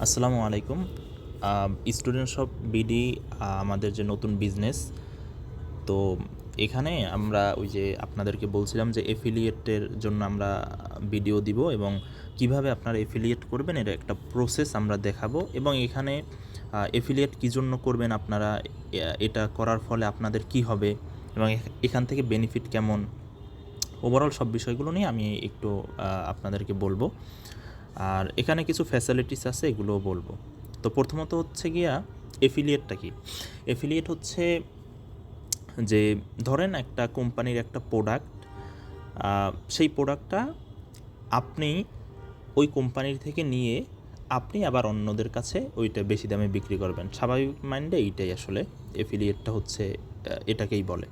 আসসালামু আলাইকুম। Student shop BD আমাদের যে নতুন বিজনেস। তো এখানে আমরা ওই যে আপনাদেরকে বলছিলাম যে এফিলিয়েটের জন্য আমরা ভিডিও দিব এবং কিভাবে আপনারা এফিলিয়েট করবেন এর একটা প্রসেস আমরা দেখাবো। এবং এখানে এফিলিয়েট কী জন্য করবেন আপনারা, এটা করার ফলে আপনাদের কি হবে এবং এখান থেকে বেনিফিট কেমন, ওভারঅল সব বিষয়গুলো নিয়ে আমি একটু আপনাদেরকে বলবো। আর এখানে কিছু ফ্যাসিলিটিস আছে, এগুলোও বলবো। তো প্রথমত হচ্ছে গিয়া এফিলিয়েটটা কি। এফিলিয়েট হচ্ছে যে ধরেন একটা কোম্পানির একটা প্রোডাক্ট, সেই প্রোডাক্টটা আপনি ওই কোম্পানির থেকে নিয়ে আপনি আবার অন্যদের কাছে ওইটা বেশি দামে বিক্রি করবেন। স্বাভাবিক মাইন্ডে এইটাই আসলে এফিলিয়েটটা হচ্ছে, এটাকেই বলে।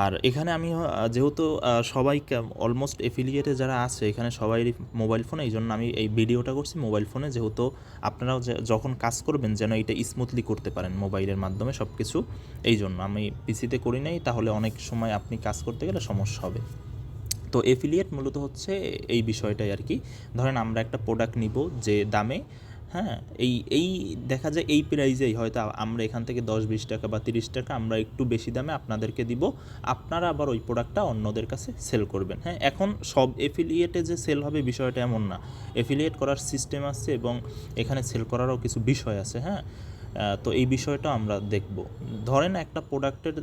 আর এখানে আমি যেহেতু সবাই অলমোস্ট এফিলিয়েটে যারা আছে এখানে সবাই মোবাইল ফোনে, এই জন্য আমি এই ভিডিওটা করছি মোবাইল ফোনে, যেহেতু আপনারাও যখন কাজ করবেন যেন এটা স্মুথলি করতে পারেন মোবাইলের মাধ্যমে সব কিছু। এই জন্য আমি পিসিতে করি নাই, তাহলে অনেক সময় আপনি কাজ করতে গেলে সমস্যা হবে। তো এফিলিয়েট মূলত হচ্ছে এই বিষয়টাই আর কি। ধরেন আমরা একটা প্রোডাক্ট নিব যে দামে, হ্যাঁ, এই দেখা যায় এই প্রাইজেই হয়তো আমরা এখান থেকে 10-20 টাকা বা 30 টাকা আমরা একটু বেশি দামে আপনাদেরকে দিব, আপনারা আবার ওই প্রোডাক্টটা অন্যদের কাছে সেল করবেন। হ্যাঁ, এখন সব এফিলিয়েটে যে সেল হবে বিষয়টা এমন না, এফিলিয়েট করার সিস্টেম আছে এবং এখানে সেল করারও কিছু বিষয় আছে। হ্যাঁ, তো এই বিষয়টা আমরা দেখব। ধরেন একটা প্রোডাক্টের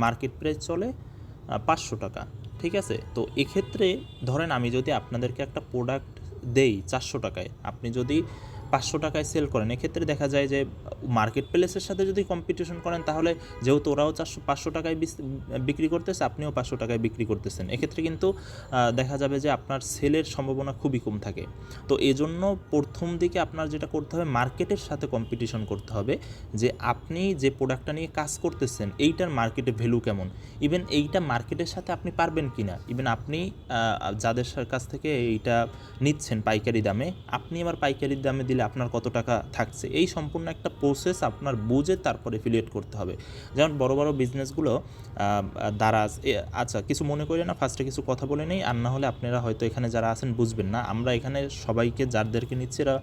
মার্কেট প্রাইস চলে 500 টাকা, ঠিক আছে। তো এক্ষেত্রে ধরেন আমি যদি আপনাদেরকে একটা প্রোডাক্ট দেই 400 টাকায়, আপনি যদি 500 টাকায় সেল করেন, এক্ষেত্রে দেখা যায় যে মার্কেট প্লেসের সাথে যদি কম্পিটিশন করেন, তাহলে যেহেতু ওরাও 500 টাকায় বিক্রি করতেছে, আপনিও 500 টাকায় বিক্রি করতেছেন, এক্ষেত্রে কিন্তু দেখা যাবে যে আপনার সেলের সম্ভাবনা খুবই কম থাকে। তো এজন্য প্রথম দিকে আপনার যেটা করতে হবে, মার্কেটের সাথে কম্পিটিশন করতে হবে যে আপনি যে প্রোডাক্টটা নিয়ে কাজ করতেছেন এইটার মার্কেটে ভ্যালু কেমন, ইভেন এইটা মার্কেটের সাথে আপনি পারবেন কি না, ইভেন আপনি যাদের কাছ থেকে এইটা নিচ্ছেন পাইকারি দামে, আপনি আবার পাইকারি দামে দিলে আপনার কত টাকা থাকছে, এই সম্পূর্ণ একটা প্রসেস আপনার বুঝে তারপর এফিলিয়েট করতে হবে। যেমন বড় বড় বিজনেসগুলো দারাজ, আচ্ছা কিছু মনে করি না, ফার্স্টে কিছু কথা বলে নেই, আর না হলে আপনারা হয়তো এখানে যারা আছেন বুঝবেন না। আমরা এখানে সবাইকে যাদেরকে নিচ্ছি এরা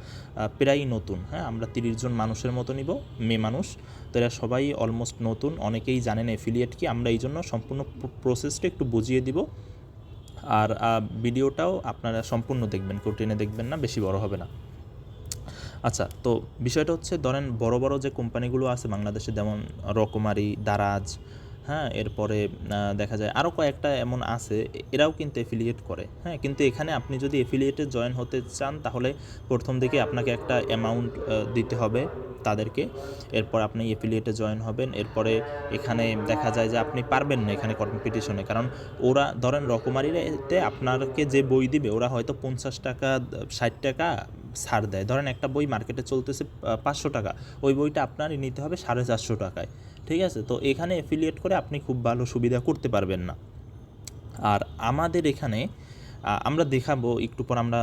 প্রায়ই নতুন। হ্যাঁ, আমরা 30 জন মানুষের মতো নিব, মেয়ে মানুষ। তো এরা সবাই অলমোস্ট নতুন, অনেকেই জানেন এফিলিয়েট কি। আমরা এই জন্য সম্পূর্ণ প্রসেসটা একটু বুঝিয়ে দিব। আর ভিডিওটাও আপনারা সম্পূর্ণ দেখবেন, কেউ টেনে দেখবেন না, বেশি বড় হবে না। আচ্ছা, তো বিষয়টা হচ্ছে ধরেন বড় বড় যে কোম্পানিগুলো আছে বাংলাদেশে, যেমন রকমারি, দারাজ, হ্যাঁ, এরপরে দেখা যায় আরও কয়েকটা এমন আছে, এরাও কিন্তু এফিলিয়েট করে। হ্যাঁ, কিন্তু এখানে আপনি যদি এফিলিয়েটে জয়েন হতে চান, তাহলে প্রথম দিকে আপনাকে একটা অ্যামাউন্ট দিতে হবে তাদেরকে। এরপর আপনি এফিলিয়েটে জয়েন হবেন। এরপরে এখানে দেখা যায় যে আপনি পারবেন না এখানে কম্পিটিশনে, কারণ ওরা ধরেন রকমারিতে আপনাকে যে বই দিবে ওরা হয়তো 50 টাকা 60 টাকা ছাড় দেয়। ধরেন একটা বই মার্কেটে চলতেছে 500 টাকা, ওই বইটা আপনারই নিতে হবে 450 টাকায়, ঠিক আছে। তো এখানে এফিলিয়েট করে আপনি খুব ভালো সুবিধা করতে পারবেন না। আর আমাদের এখানে আমরা দেখাবো একটু পর, আমরা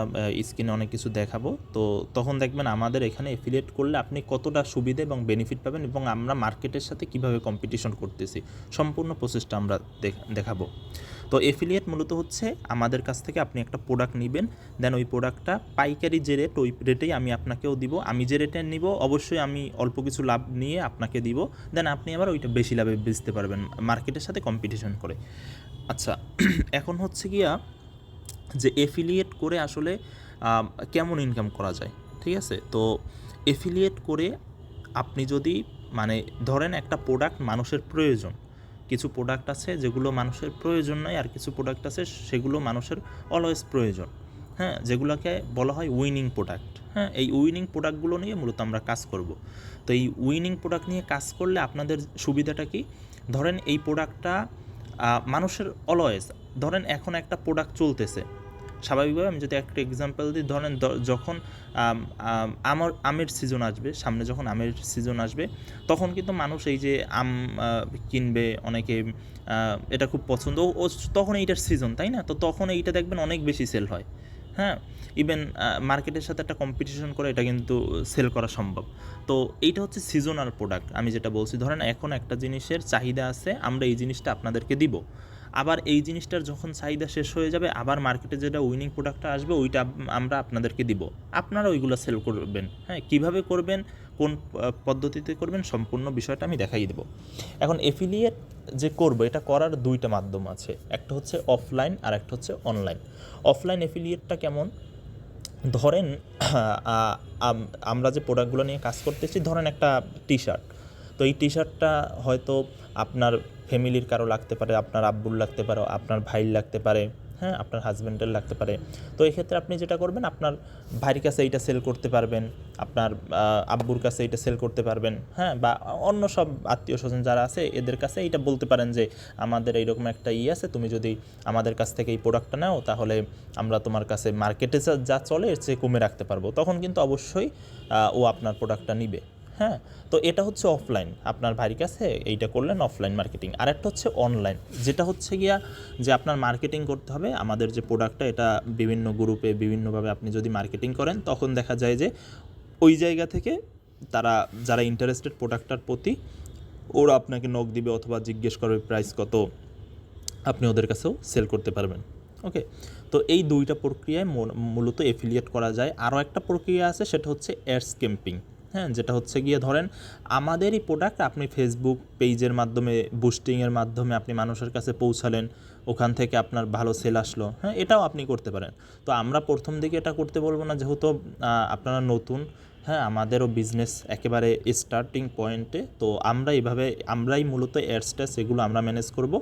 স্ক্রিনে অনেক কিছু দেখাবো, তো তখন দেখবেন আমাদের এখানে এফিলিয়েট করলে আপনি কতটা সুবিধা এবং বেনিফিট পাবেন এবং আমরা মার্কেটের সাথে কিভাবে কম্পিটিশন করতেছি সম্পূর্ণ প্রসেসটা আমরা দেখাবো। তো এফিলিয়েট মূলত হচ্ছে আমাদের কাছ থেকে আপনি একটা প্রোডাক্ট নেবেন, দেন ওই প্রোডাক্টটা পাইকারি যে রেট ওই রেটেই আমি আপনাকেও দিব। আমি যে রেটে নিব অবশ্যই আমি অল্প কিছু লাভ নিয়ে আপনাকে দিব, দেন আপনি আবার ওইটা বেশি লাভে বেচতে পারবেন মার্কেটের সাথে কম্পিটিশন করে। আচ্ছা, এখন হচ্ছে গিয়া যে এফিলিয়েট করে আসলে কেমন ইনকাম করা যায়, ঠিক আছে। তো এফিলিয়েট করে আপনি যদি মানে ধরেন একটা প্রোডাক্ট মানুষের প্রয়োজন, কিছু প্রোডাক্ট আছে যেগুলো মানুষের প্রয়োজন নয়, আর কিছু প্রোডাক্ট আছে সেগুলো মানুষের অলওয়েজ প্রয়োজন। হ্যাঁ, যেগুলোকে বলা হয় উইনিং প্রোডাক্ট। হ্যাঁ, এই উইনিং প্রোডাক্টগুলো নিয়ে মূলত আমরা কাজ করব। তো এই উইনিং প্রোডাক্ট নিয়ে কাজ করলে আপনাদের সুবিধাটা কি, ধরেন এই প্রোডাক্টটা মানুষের অলওয়েজ, ধরেন এখন একটা প্রোডাক্ট চলতেছে স্বাভাবিকভাবে, আমি যদি একটা এক্সাম্পল দিই, ধরেন যখন আমের সিজন আসবে, সামনে যখন আমের সিজন আসবে তখন কিন্তু মানুষ এই যে আম কিনবে, অনেকে এটা খুব পছন্দ, ও তখন এইটার সিজন, তাই না। তো তখন এইটা দেখবেন অনেক বেশি সেল হয়। হ্যাঁ, ইভেন মার্কেটের সাথে একটা কম্পিটিশন করে এটা কিন্তু সেল করা সম্ভব। তো এইটা হচ্ছে সিজনাল প্রোডাক্ট। আমি যেটা বলছি, ধরেন এখন একটা জিনিসের চাহিদা আছে, আমরা এই জিনিসটা আপনাদেরকে দিব। আবার এই জিনিসটার যখন চাহিদা শেষ হয়ে যাবে আবার মার্কেটে যেটা উইনিং প্রোডাক্টটা আসবে ওইটা আমরা আপনাদেরকে দিব, আপনারা ওইগুলো সেল করবেন। হ্যাঁ, কীভাবে করবেন, কোন পদ্ধতিতে করবেন, সম্পূর্ণ বিষয়টা আমি দেখাই দেবো। এখন এফিলিয়েট যে করবো, এটা করার দুইটা মাধ্যম আছে, একটা হচ্ছে অফলাইন আর একটা হচ্ছে অনলাইন। অফলাইন এফিলিয়েটটা কেমন, ধরেন আমরা যে প্রোডাক্টগুলো নিয়ে কাজ করতেছি, ধরেন একটা টি শার্ট, তো এই টি শার্টটা হয়তো আপনার ফ্যামিলির কারো লাগতে পারে, আপনার আব্বুর লাগতে পারে, আপনার ভাইয়ের লাগতে পারে, হ্যাঁ, আপনার হাজব্যান্ডের লাগতে পারে। তো এই ক্ষেত্রে আপনি যেটা করবেন, আপনার ভাইয়ের কাছে এইটা সেল করতে পারবেন, আপনার আব্বুর কাছে এইটা সেল করতে পারবেন, হ্যাঁ, বা অন্য সব আত্মীয় স্বজন যারা আছে এদের কাছে এইটা বলতে পারেন যে আমাদের এইরকম একটা আছে, তুমি যদি আমাদের কাছ থেকে এই প্রোডাক্টটা নাও তাহলে আমরা তোমার কাছে মার্কেটে যা চলে এর চেয়ে কমে রাখতে পারবো। তখন কিন্তু অবশ্যই ও আপনার প্রোডাক্টটা নিবে। হ্যাঁ, তো এটা হচ্ছে অফলাইন, আপনার ভাইয়ের কাছে এইটা করলেন অফলাইন মার্কেটিং। আর একটা হচ্ছে অনলাইন, যেটা হচ্ছে গিয়া যে আপনার মার্কেটিং করতে হবে আমাদের যে প্রোডাক্টটা, এটা বিভিন্ন গ্রুপে বিভিন্নভাবে আপনি যদি মার্কেটিং করেন তখন দেখা যায় যে ওই জায়গা থেকে তারা যারা ইন্টারেস্টেড প্রোডাক্টটার প্রতি, ওরা আপনাকে নক দিবে অথবা জিজ্ঞেস করবে প্রাইস কত, আপনি ওদের কাছেও সেল করতে পারবেন। ওকে, তো এই দুইটা প্রক্রিয়ায় মূলত এফিলিয়েট করা যায়। আরও একটা প্রক্রিয়া আছে, সেটা হচ্ছে অ্যাডস ক্যাম্পিং। হ্যাঁ, যেটা হচ্ছে গিয়ে ধরেন আমাদেরই প্রোডাক্ট আপনি ফেসবুক পেজের মাধ্যমে, বুস্টিংয়ের মাধ্যমে আপনি মানুষের কাছে পৌঁছালেন, ওখান থেকে আপনার ভালো সেল আসলো, হ্যাঁ, এটাও আপনি করতে পারেন। তো আমরা প্রথম দিকে এটা করতে বলবো না, যেহেতু আপনারা নতুন, হ্যাঁ, আমাদেরও বিজনেস একেবারে স্টার্টিং পয়েন্টে, তো আমরাই মূলত অ্যাডসটা সেগুলো আমরা ম্যানেজ করব।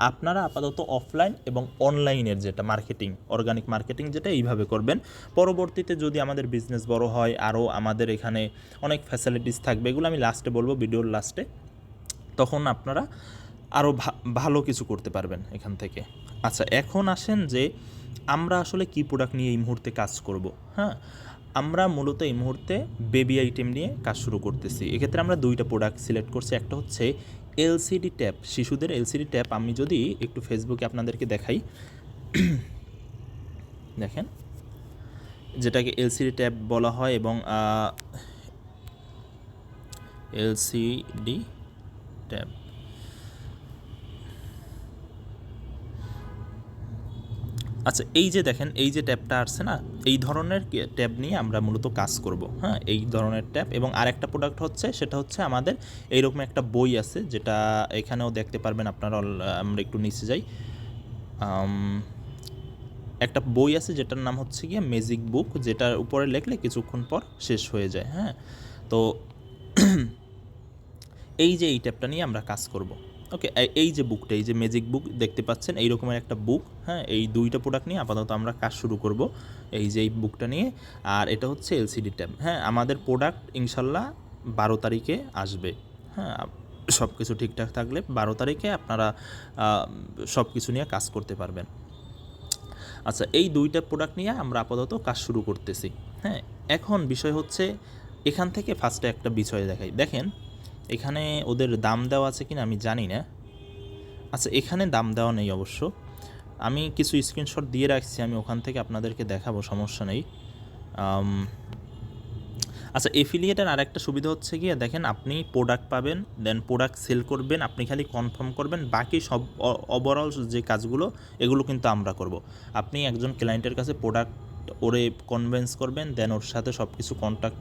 আপনারা আপাতত অফলাইন এবং অনলাইনের যেটা মার্কেটিং, অর্গানিক মার্কেটিং যেটা, এইভাবে করবেন। পরবর্তীতে যদি আমাদের বিজনেস বড় হয়, আরও আমাদের এখানে অনেক ফ্যাসিলিটিস থাকবে, এগুলো আমি লাস্টে বলবো, ভিডিওর লাস্টে, তখন আপনারা আরও ভালো কিছু করতে পারবেন এখান থেকে। আচ্ছা, এখন আসেন যে আমরা আসলে কী প্রোডাক্ট নিয়ে এই মুহূর্তে কাজ করব। হ্যাঁ, আমরা মূলত এই মুহূর্তে বেবি আইটেম নিয়ে কাজ শুরু করতেছি। এক্ষেত্রে আমরা দুইটা প্রোডাক্ট সিলেক্ট করছি, একটা হচ্ছে এলসিডি ট্যাব, শিশুদের এলসিডি ট্যাব। আমি যদি একটু ফেসবুকে আপনাদেরকে দেখাই, দেখেন, যেটাকে এলসিডি ট্যাব বলা হয়, এবং এলসিডি ট্যাব, আচ্ছা, এই যে দেখেন, এই যে ট্যাবটা আসছে না, এই ধরনের ট্যাব নিয়ে আমরা মূলত কাজ করব। হ্যাঁ, এই ধরনের ট্যাব। এবং আরেকটা প্রোডাক্ট হচ্ছে, সেটা হচ্ছে আমাদের এইরকম একটা বই আছে, যেটা এখানেও দেখতে পারবেন আপনারা। আমরা একটু নিচে যাই, একটা বই আছে যেটার নাম হচ্ছে গিয়ে ম্যাজিক বুক, যেটার উপরে লিখলে কিছুক্ষণ পর শেষ হয়ে যায়। হ্যাঁ, তো এই যে এই ট্যাবটা নিয়ে আমরা কাজ করব। ওকে, এই যে বুকটা, এই যে ম্যাজিক বুক দেখতে পাচ্ছেন, এই রকমের একটা বুক। হ্যাঁ, এই দুইটা প্রোডাক্ট নিয়ে আপাতত আমরা কাজ শুরু করব, এই যে এই বুকটা নিয়ে। আর এটা হচ্ছে এলসিডি ট্যাব। হ্যাঁ, আমাদের প্রোডাক্ট ইনশাল্লাহ 12 তারিখে আসবে। হ্যাঁ, সব কিছু ঠিকঠাক থাকলে 12 তারিখে আপনারা সব কিছু নিয়ে কাজ করতে পারবেন। আচ্ছা, এই দুইটা প্রোডাক্ট নিয়ে আমরা আপাতত কাজ শুরু করতেছি। হ্যাঁ, এখন বিষয় হচ্ছে, এখান থেকে ফার্স্টে একটা বিষয় দেখাই। দেখেন, এখানে ওদের দাম দেওয়া আছে কিনা আমি জানি না। আচ্ছা, এখানে দাম দেওয়া নেই অবশ্য, আমি কিছু স্ক্রিনশট দিয়ে রাখছি, আমি ওখান থেকে আপনাদেরকে দেখাবো, সমস্যা নেই। আচ্ছা, এফিলিয়েটের আরেকটা সুবিধা হচ্ছে গিয়ে, দেখেন, আপনি প্রোডাক্ট পাবেন, দেন প্রোডাক্ট সেল করবেন, আপনি খালি কনফার্ম করবেন, বাকি সব ওভারঅল যে কাজগুলো এগুলো কিন্তু আমরা করব। আপনি একজন ক্লায়েন্টের কাছে প্রোডাক্ট ওরে কনভিন্স করবেন, দেন ওর সাথে সব কিছু কন্ট্যাক্ট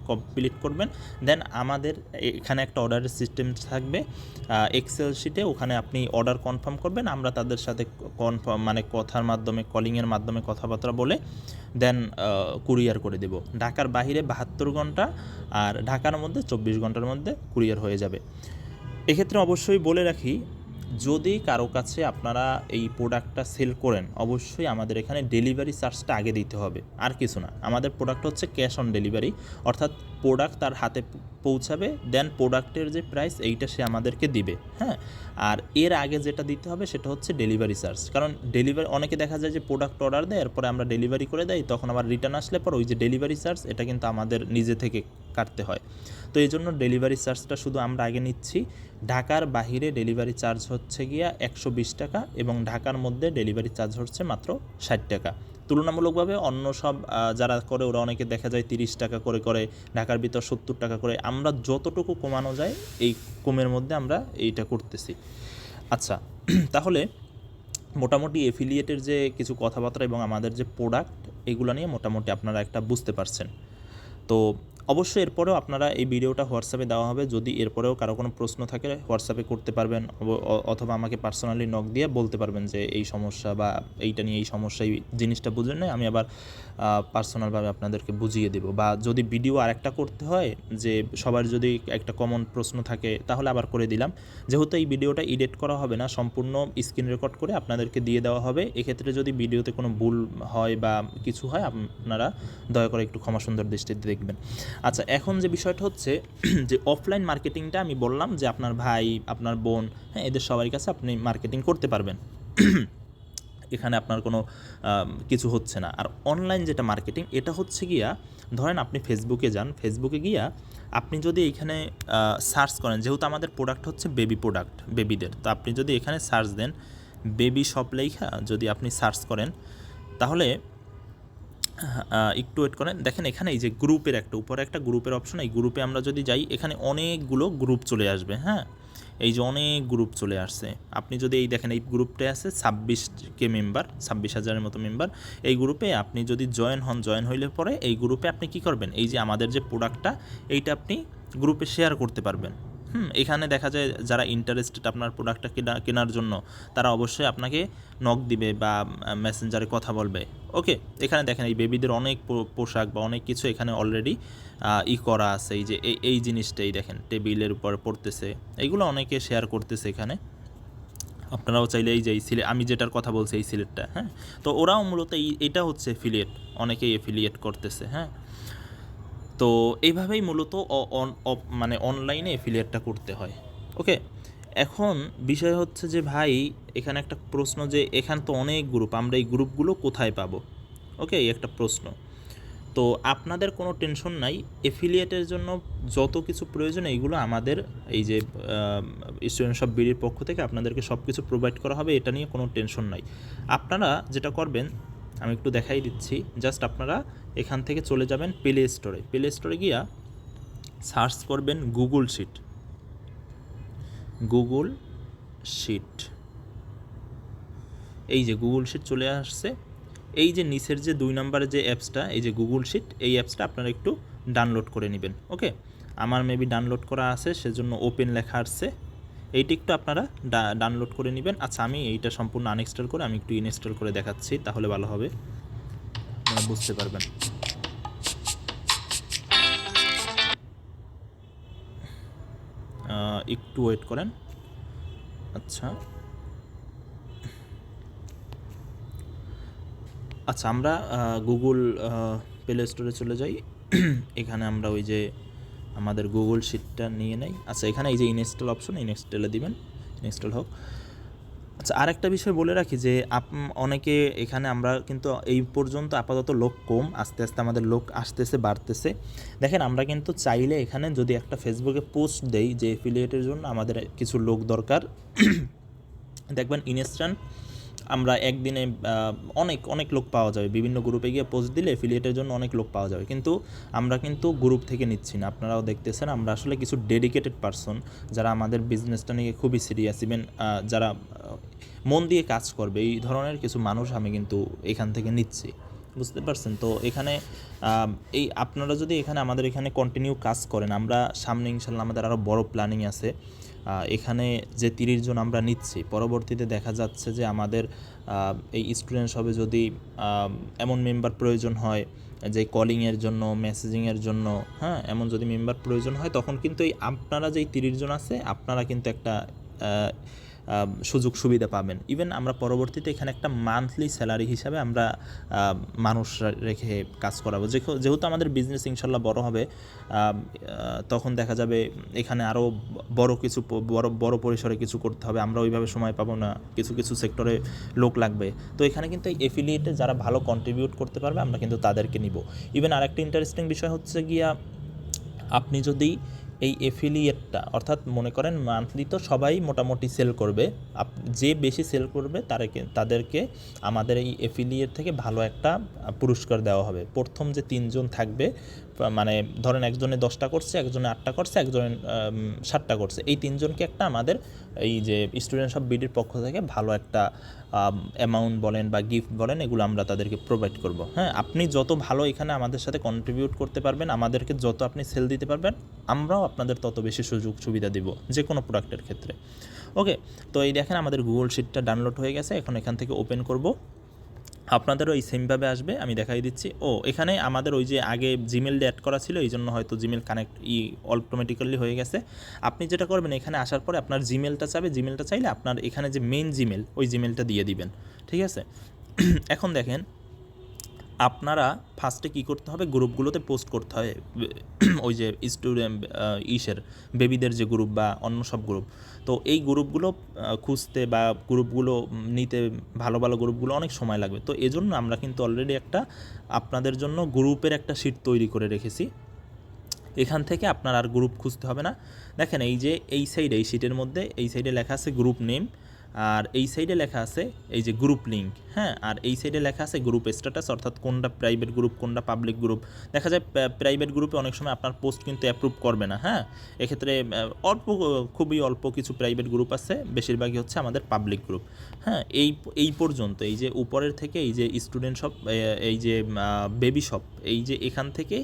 কমপ্লিট করবেন, দেন আমাদের এখানে একটা অর্ডারের সিস্টেম থাকবে এক্সেল শিটে, ওখানে আপনি অর্ডার কনফার্ম করবেন, আমরা তাদের সাথে কনফার্ম মানে কথার মাধ্যমে, কলিংয়ের মাধ্যমে কথাবার্তা বলে দেন কুরিয়ার করে দেব। ঢাকার বাইরে 72 ঘন্টা, আর ঢাকার মধ্যে 24 ঘন্টার মধ্যে কুরিয়ার হয়ে যাবে। এক্ষেত্রে অবশ্যই বলে রাখি, যদি কারো কাছে আপনারা এই প্রোডাক্টটা সেল করেন, অবশ্যই আমাদের এখানে ডেলিভারি চার্জটা আগে দিতে হবে, আর কিছু না। আমাদের প্রোডাক্ট হচ্ছে ক্যাশ অন ডেলিভারি, অর্থাৎ প্রোডাক্ট তার হাতে পৌঁছাবে, দেন প্রোডাক্টের যে প্রাইস এইটা সে আমাদেরকে দিবে। হ্যাঁ, আর এর আগে যেটা দিতে হবে সেটা হচ্ছে ডেলিভারি চার্জ। কারণ ডেলিভারি, অনেকে দেখা যায় যে প্রোডাক্ট অর্ডার দেয়, এরপরে আমরা ডেলিভারি করে দেয়, তখন আবার রিটার্ন আসলে পর ওই যে ডেলিভারি চার্জ, এটা কিন্তু আমাদের নিজে থেকে কাটতে হয়। তো এই জন্য ডেলিভারি চার্জটা শুধু আমরা আগে নিচ্ছি। ঢাকার বাহিরে ডেলিভারি চার্জ হচ্ছে গিয়া 120 টাকা, এবং ঢাকার মধ্যে ডেলিভারি চার্জ হচ্ছে মাত্র 60 টাকা। তুলনামূলকভাবে অন্য সব যারা করে, ওরা অনেকে দেখা যায় 30 টাকা করে, ঢাকার ভিতর 70 টাকা করে। আমরা যতটুকু কমানো যায় এই কমের মধ্যে আমরা এইটা করতেছি। আচ্ছা, তাহলে মোটামুটি এফিলিয়েটের যে কিছু কথাবার্তা এবং আমাদের যে প্রোডাক্ট এগুলো নিয়ে মোটামুটি আপনারা একটা বুঝতে পারছেন। তো অবশ্যই এরপরেও আপনারা এই ভিডিওটা হোয়াটসঅ্যাপে দেওয়া হবে, যদি এরপরেও কারো কোনো প্রশ্ন থাকে হোয়াটসঅ্যাপে করতে পারবেন, অথবা আমাকে পার্সোনালি নক দিয়ে বলতে পারবেন যে এই সমস্যা বা এইটা নিয়ে এই সমস্যা, এই জিনিসটা বুঝলেন না, আমি আবার পার্সোনালভাবে আপনাদেরকে বুঝিয়ে দেবো। বা যদি ভিডিও আরেকটা করতে হয়, যে সবার যদি একটা কমন প্রশ্ন থাকে, তাহলে আবার করে দিলাম। যেহেতু এই ভিডিওটা এডিট করা হবে না, সম্পূর্ণ স্ক্রিন রেকর্ড করে আপনাদেরকে দিয়ে দেওয়া হবে। এক্ষেত্রে যদি ভিডিওতে কোনো ভুল হয় বা কিছু হয়, আপনারা দয়া করে একটু ক্ষমা সুন্দর দৃষ্টিতে দেখবেন। আচ্ছা, এখন যে বিষয়টা হচ্ছে যে অফলাইন মার্কেটিংটা আমি বললাম যে আপনার ভাই, আপনার বোন, হ্যাঁ, এদের সবার কাছে আপনি মার্কেটিং করতে পারবেন, এখানে আপনার কোনো কিছু হচ্ছে না। আর অনলাইন যেটা মার্কেটিং, এটা হচ্ছে গিয়া, ধরেন আপনি ফেসবুকে যান, ফেসবুকে গিয়া আপনি যদি এইখানে সার্চ করেন, যেহেতু আমাদের প্রোডাক্ট হচ্ছে বেবি প্রোডাক্ট, বেবিদের, তো আপনি যদি এখানে সার্চ দেন বেবি শপ লেখা, যদি আপনি সার্চ করেন, তাহলে একটু ওয়েট করেন, দেখেন এখানে এই যে গ্রুপের একটা উপরে একটা গ্রুপের অপশন, এই গ্রুপে আমরা যদি যাই, এখানে অনেকগুলো গ্রুপ চলে আসবে। হ্যাঁ, এই যে অনেক গ্রুপ চলে আসছে, আপনি যদি এই দেখেন এই গ্রুপটা আছে 26K মেম্বার, 26,000-এর মতো মেম্বার। এই গ্রুপে আপনি যদি জয়েন হন, জয়েন হইলে পরে এই গ্রুপে আপনি কি করবেন, এই যে আমাদের যে প্রোডাক্টটা, এইটা আপনি গ্রুপে শেয়ার করতে পারবেন। এখানে দেখা যায় যারা ইন্টারেস্টেড আপনার প্রোডাক্টটা কেনার জন্য, তারা অবশ্যই আপনাকে নক দিবে বা মেসেঞ্জারে কথা বলবে। ওকে, এখানে দেখেন এই বেবিদের অনেক পোশাক বা অনেক কিছু এখানে অলরেডি করা আছে। এই যে এই জিনিসটাই দেখেন টেবিলের উপর পড়তেছে, এইগুলো অনেকে শেয়ার করতেছে এখানে। আপনারাও চাইলে এই যে আমি যেটার কথা বলছি এই সিলেটটা, হ্যাঁ, তো ওরাও মূলত এটা হচ্ছে এফিলিয়েট, অনেকেই এফিলিয়েট করতেছে। হ্যাঁ, তো এইভাবেই মূলত মানে অনলাইনে এফিলিয়েটটা করতে হয়। ওকে, এখন বিষয় হচ্ছে যে ভাই, এখানে একটা প্রশ্ন, যে এখানে তো অনেক গ্রুপ, আমরা এই গ্রুপগুলো কোথায় পাবো? ওকে, এই একটা প্রশ্ন। তো আপনাদের কোনো টেনশন নাই, এফিলিয়েটের জন্য যত কিছু প্রয়োজন এইগুলো আমাদের এই যে স্টুডেন্ট শপ বিডির পক্ষ থেকে আপনাদেরকে সব কিছু প্রোভাইড করা হবে, এটা নিয়ে কোনো টেনশন নাই। আপনারা যেটা করবেন আমি একটু দেখাই দিচ্ছি, জাস্ট আপনারা এখান থেকে চলে যাবেন প্লে স্টোরে, প্লে স্টোরে গিয়া সার্চ করবেন গুগল শিট, গুগল শিট, এই যে গুগল শিট চলে আসছে। এই যে নিচের যে 2 নম্বরের যে অ্যাপসটা, এই যে গুগল শিট, এই অ্যাপসটা আপনারা একটু ডাউনলোড করে নেবেন। ওকে, আমার মেবি ডাউনলোড করা আছে, সেজন্য ওপেন লেখা আসছে, এইটা একটু আপনারা ডাউনলোড করে নেবেন। আচ্ছা, আমি এইটা সম্পূর্ণ আনইনস্টল করে আমি একটু ইনস্টল করে দেখাচ্ছি, তাহলে ভালো হবে, আপনারা বুঝতে পারবেন। একটু ওয়েট করেন। আচ্ছা আচ্ছা, আমরা গুগল প্লে স্টোরে চলে যাই। এখানে আমরা ওই যে আমাদের গুগল শিটটা নিয়ে নেই। আচ্ছা, এখানে এই যে ইনস্টল অপশন, ইনস্টলে দিবেন, ইনস্টল হোক। আচ্ছা, আরেকটা বিষয় বলে রাখি যে অনেকে এখানে, আমরা কিন্তু এই পর্যন্ত আপাতত লোক কম, আস্তে আস্তে আমাদের লোক আসতেছে, বাড়তেছে। দেখেন, আমরা কিন্তু চাইলে এখানে যদি একটা ফেসবুকে পোস্ট দেই যে এফিলিয়েটের জন্য আমাদের কিছু লোক দরকার, দেখবেন ইনস্ট্যান্ট আমরা একদিনে অনেক অনেক লোক পাওয়া যাবে। বিভিন্ন গ্রুপে গিয়ে পোস্ট দিলে এফিলিয়েটের জন্য অনেক লোক পাওয়া যাবে, কিন্তু আমরা কিন্তু গ্রুপ থেকে নিচ্ছি না। আপনারাও দেখতেছেন, আমরা আসলে কিছু ডেডিকেটেড পারসন, যারা আমাদের বিজনেসটা নিয়ে খুবই সিরিয়াস, ইভেন যারা মন দিয়ে কাজ করবে, এই ধরনের কিছু মানুষ আমি কিন্তু এখান থেকে নিচ্ছি, বুঝতে পারছেন? তো এখানে এই আপনারা যদি এখানে আমাদের এখানে কন্টিনিউ কাজ করেন, আমরা সামনে ইনশাল্লাহ আমাদের আরও বড় প্ল্যানিং আছে। এখানে যে 30 জন আমরা নিচ্ছি, পরবর্তীতে দেখা যাচ্ছে যে আমাদের এই স্টুডেন্টস হবে, যদি এমন মেম্বার প্রয়োজন হয় যে কলিংয়ের জন্য, মেসেজিংয়ের জন্য, হ্যাঁ, এমন যদি মেম্বার প্রয়োজন হয়, তখন কিন্তু এই আপনারা যেই 30 জন আছে, আপনারা কিন্তু একটা সুযোগ সুবিধা পাবেন। ইভেন আমরা পরবর্তীতে এখানে একটা মান্থলি স্যালারি হিসাবে আমরা মানুষ রেখে কাজ করাবো। যেহেতু আমাদের বিজনেস ইনশাল্লাহ বড় হবে, তখন দেখা যাবে এখানে আরও বড় পরিসরে কিছু করতে হবে। আমরা ওইভাবে সময় পাবো না, কিছু কিছু সেক্টরে লোক লাগবে। তো এখানে কিন্তু এই এফিলিয়েটে যারা ভালো কন্ট্রিবিউট করতে পারবে, আমরা কিন্তু তাদেরকে নিব। ইভেন আরেকটা ইন্টারেস্টিং বিষয় হচ্ছে গিয়া, আপনি যদি এই এফিলিয়েটটা, অর্থাৎ মনে করেন মান্থলি তো সবাই মোটামুটি সেল করবে, যে বেশি সেল করবে তাদেরকে আমাদের এই এফিলিয়েট থেকে ভালো একটা পুরস্কার দেওয়া হবে। প্রথম যে 3 জন থাকবে মানে ধরেন একজনে 10টা করছে, একজনে 8টা করছে, একজনে 7টা করছে, এই 3জনকে একটা আমাদের এই যে স্টুডেন্টস অফ বিডির পক্ষ থেকে ভালো একটা অ্যামাউন্ট বলেন বা গিফট বলেন, এগুলো আমরা তাদেরকে প্রোভাইড করব। হ্যাঁ, আপনি যত ভালো এখানে আমাদের সাথে কন্ট্রিবিউট করতে পারবেন, আমাদেরকে যত আপনি সেল দিতে পারবেন, আমরাও আপনাদের তত বেশি সুযোগ সুবিধা দিব যে কোনো প্রোডাক্টের ক্ষেত্রে। ওকে, তো এই দেখেন আমাদের গুগল শিটটা ডাউনলোড হয়ে গেছে। এখন এখান থেকে ওপেন করব, আপনাদেরও এই সেমভাবে আসবে, আমি দেখাই দিচ্ছি। এখানে আমাদের ওই যে আগে জিমেল অ্যাড করা ছিল, এই জন্য হয়তো জিমেল কানেক্ট অটোমেটিক্যালি হয়ে গেছে। আপনি যেটা করবেন, এখানে আসার পরে আপনার জিমেলটা চাইলে আপনার এখানে যে মেইন জিমেল, ওই জিমেলটা দিয়ে দিবেন, ঠিক আছে। এখন দেখেন আপনারা ফার্স্টে কী করতে হবে, গ্রুপগুলোতে পোস্ট করতে হয় ওই যে স্টুডেন্ট বেবিদের যে গ্রুপ বা অন্য সব গ্রুপ। তো এই গ্রুপগুলো খুঁজতে বা গ্রুপগুলো নিতে, ভালো ভালো গ্রুপগুলো অনেক সময় লাগবে। তো এজন্য আমরা কিন্তু অলরেডি একটা আপনাদের জন্য গ্রুপের একটা শিট তৈরি করে রেখেছি। এখান থেকে আপনার আর গ্রুপ খুঁজতে হবে না। দেখেন এই যে এই সাইডে, এই শিটের মধ্যে এই সাইডে লেখা আছে গ্রুপ নেম, আর এই সাইডে লেখা আছে এই যে গ্রুপ লিঙ্ক। হ্যাঁ, আর এই সাইডে লেখা আছে গ্রুপ স্ট্যাটাস, অর্থাৎ কোনটা প্রাইভেট গ্রুপ কোনটা পাবলিক গ্রুপ। দেখা যায় প্রাইভেট গ্রুপে অনেক সময় আপনার পোস্ট কিন্তু অ্যাপ্রুভ করবে না। হ্যাঁ, এক্ষেত্রে খুবই অল্প কিছু প্রাইভেট গ্রুপ আছে, বেশিরভাগই হচ্ছে আমাদের পাবলিক গ্রুপ। হ্যাঁ, এই পর্যন্ত এই যে উপরের থেকে এই যে স্টুডেন্ট শপ, এই যে বেবি শপ, এই যে এখান থেকে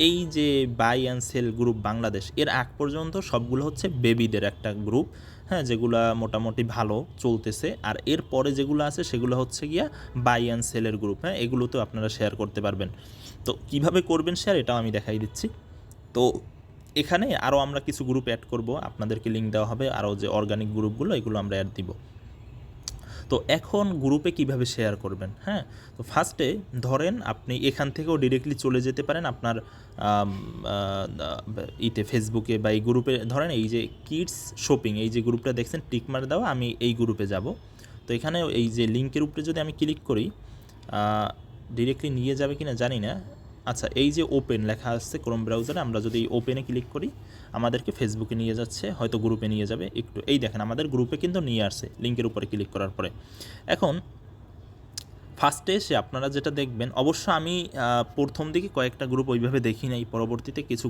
এই যে buy and sell group Bangladesh, এর আগ পর্যন্ত সবগুলো হচ্ছে বেবিদের একটা গ্রুপ। হ্যাঁ, যেগুলো মোটামুটি ভালো চলতেছে। আর এর পরে যেগুলো আছে সেগুলো হচ্ছে গিয়া বাই অ্যান্ড সেলের গ্রুপ। হ্যাঁ, এগুলোতেও আপনারা শেয়ার করতে পারবেন। তো কিভাবে করবেন শেয়ার, এটাও আমি দেখাই দিচ্ছি। তো এখানে আরও আমরা কিছু গ্রুপ অ্যাড করব, আপনাদেরকে লিঙ্ক দেওয়া হবে, আরও যে অর্গানিক গ্রুপগুলো এগুলো আমরা অ্যাড দিব। তো এখন গ্রুপে কিভাবে শেয়ার করবেন। হ্যাঁ, তো ফার্স্টে ধরেন আপনি এখান থেকেও ডিরেক্টলি চলে যেতে পারেন আপনার ফেসবুকে বা এই গ্রুপে। ধরেন এই যে কিডস শপিং, এই যে গ্রুপটা দেখছেন টিকমার দেওয়া, আমি এই গ্রুপে যাব। তো এখানে এই যে লিঙ্কের উপরে যদি আমি ক্লিক করি, ডিরেক্টলি নিয়ে যাবে কি না জানি না। আচ্ছা, এই যে ওপেন লেখা আসছে ক্রোম ব্রাউজারে, আমরা যদি এই ওপেনে ক্লিক করি আমাদেরকে ফেসবুকে নিয়ে যাচ্ছে, হয়তো গ্রুপে নিয়ে যাবে একটু। এই দেখেন আমাদের গ্রুপে কিন্তু নিয়ে আসছে লিঙ্কের উপরে ক্লিক করার পরে। এখন ফার্স্টে এসে আপনারা যেটা দেখবেন, অবশ্য আমি প্রথম দিকে কয়েকটা গ্রুপ ওইভাবে দেখি নাই, পরবর্তীতে কিছু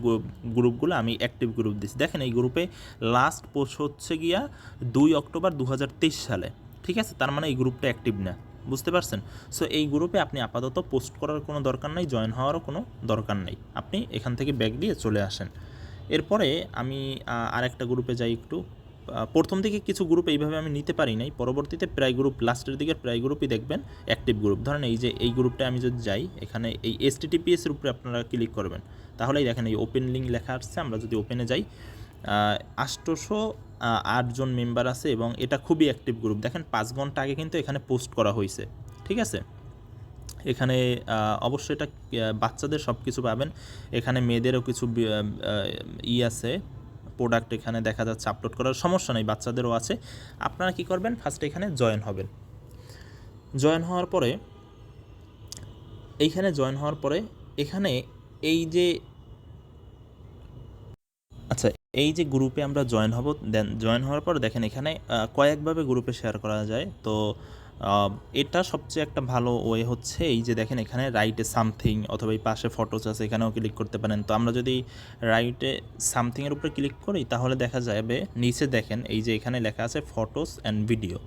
গ্রুপগুলো আমি অ্যাক্টিভ গ্রুপ দিচ্ছি। দেখেন এই গ্রুপে লাস্ট পোস্ট হচ্ছে গিয়া 2 অক্টোবর 2023 সালে, ঠিক আছে। তার মানে এই গ্রুপটা অ্যাক্টিভ না, বুঝতে পারছেন। সো এই গ্রুপে আপনি আপাতত পোস্ট করার কোনো দরকার নাই, জয়েন হওয়ারও কোনো দরকার নেই। আপনি এখান থেকে ব্যাক দিয়ে চলে আসেন। এরপরে আমি আরেকটা গ্রুপে যাই একটু। প্রথম দিকে কিছু গ্রুপ এইভাবে আমি নিতে পারি নাই, পরবর্তীতে প্রায় গ্রুপ লাস্টের দিকে প্রায় গ্রুপই দেখবেন অ্যাক্টিভ গ্রুপ। ধরেন এই যে এই গ্রুপটা আমি যদি যাই, এখানে এই HTTPS এর উপরে আপনারা ক্লিক করবেন, তাহলেই দেখেন এই ওপেন লিঙ্ক লেখা আসছে। আমরা যদি ওপেনে যাই, 808 জন মেম্বার আছে এবং এটা খুবই অ্যাক্টিভ গ্রুপ। দেখেন 5 ঘন্টা আগে কিন্তু এখানে পোস্ট করা হয়েছে, ঠিক আছে। এখানে অবশ্যই এটা বাচ্চাদের সব কিছু পাবেন, এখানে মেয়েদেরও কিছু আছে প্রোডাক্ট এখানে দেখা যাচ্ছে আপলোড করার, সমস্যা নেই, বাচ্চাদেরও আছে। আপনারা কি করবেন, ফার্স্টে এখানে জয়েন হবেন। জয়েন হওয়ার পরে এখানে এই যে আচ্ছা, এই যে গ্রুপে আমরা জয়েন হব, দেন জয়েন হওয়ার পর দেখেন এখানে কয়েকভাবে গ্রুপে শেয়ার করা যায়। তো এটা সবচেয়ে একটা ভালো ওয়ে হচ্ছে এই যে দেখেন এখানে রাইটে সামথিং, অথবা এই পাশে ফটোস আছে, এখানেও ক্লিক করতে পারেন। তো আমরা যদি রাইটে সামথিংয়ের উপরে ক্লিক করি, তাহলে দেখা যাবে নিচে দেখেন এই যে এখানে লেখা আছে ফটোস অ্যান্ড ভিডিও।